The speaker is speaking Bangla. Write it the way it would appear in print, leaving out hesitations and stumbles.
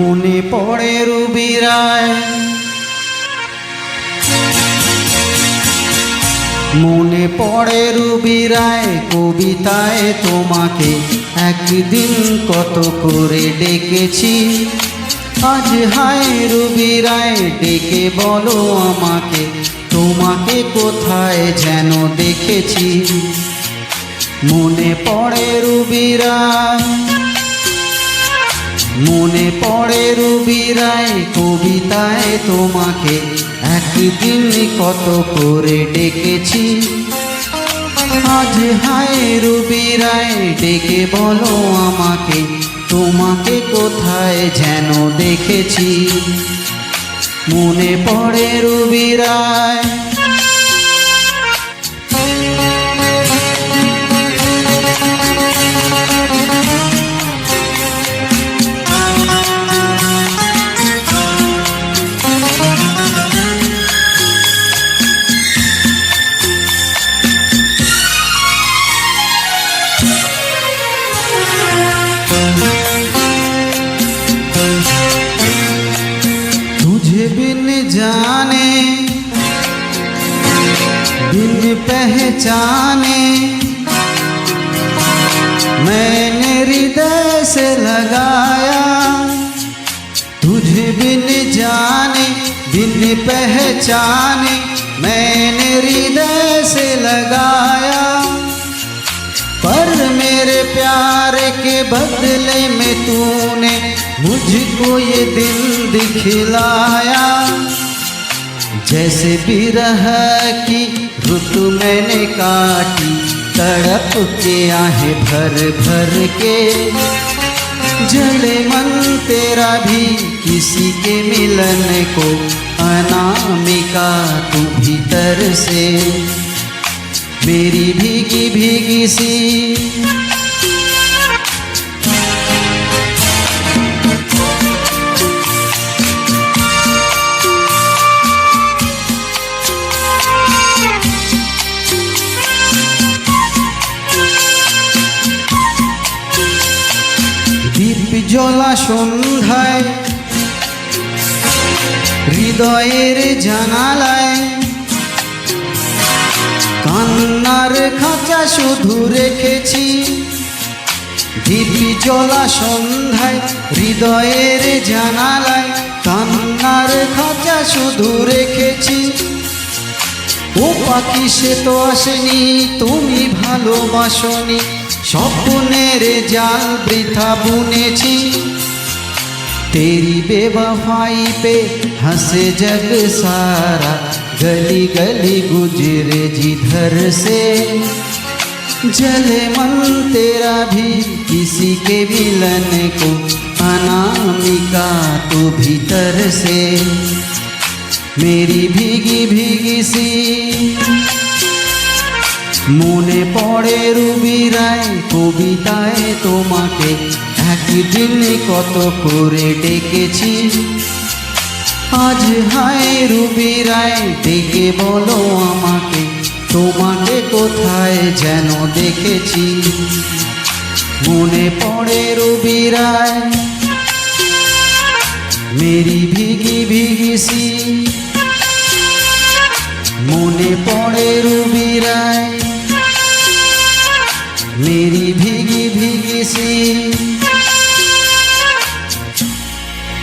মনে পড়ে রুবি রায়, মনে পড়ে রুবি রায় কবিতায় তোমাকে একদিন কত করে ডেকেছি। আজ হায় রুবি রায় ডেকে বলো আমাকে, তোমাকে কোথায় যেন দেখেছি। মনে পড়ে রুবি রায়, মনে পড়ে রুবি রায় কবিতায় তোমাকে একদিন কত করে ডেকেছি। আজ হায় রুবি রায় ডেকে বলো আমাকে, তোমাকে কোথায় যেন দেখেছি। মনে পড়ে রুবি রায়, तुझे बिन जाने बिन पहचाने मैंने हृदय से लगाया। तुझे बिन जाने बिन पहचाने मैंने हृदय से लगाया। पर मेरे प्यार के बदले में तूने मुझको ये दिल दिखलाया। जैसे बिरह की रुत मैंने काटी, तड़प के आहें भर भर के। जले मन तेरा भी किसी के मिलन को, अनामिका तू भीतर से मेरी भीगी भीगी सी। দীপ জ্বলা সন্ধ্যায় হৃদয়ের জানালায় কান্নার খাঁচা শুধু রেখেছি। দীপ জ্বলা সন্ধ্যায় হৃদয়ের জানালায় কান্নার খাঁচা শুধু রেখেছি। ও পাখি সে তো আসেনি, তুমি ভালোবাসনি, স্বপ্নের জাল বৃথা বুনেছি। तेरी बेवफाई पे हंसे जग सारा, गली गली गुजरे जिधर से। जले मन तेरा भी किसी के मिलन को, अनामिका तू भीतर से मेरी भीगी भीगी सी। মনে পড়ে রুবি রায় কবিতায় তোমাকে একদিন কত করে ডেকেছি। আজ হায় রুবি রায় ডেকে বলো আমাকে, তোমাকে কোথায় যেন দেখেছি। মনে পড়ে রুবি রায় মেরি ভিগি ভিগি সি। মনে পড়ে রুবি রায় मेरी भीगी भीगी सी।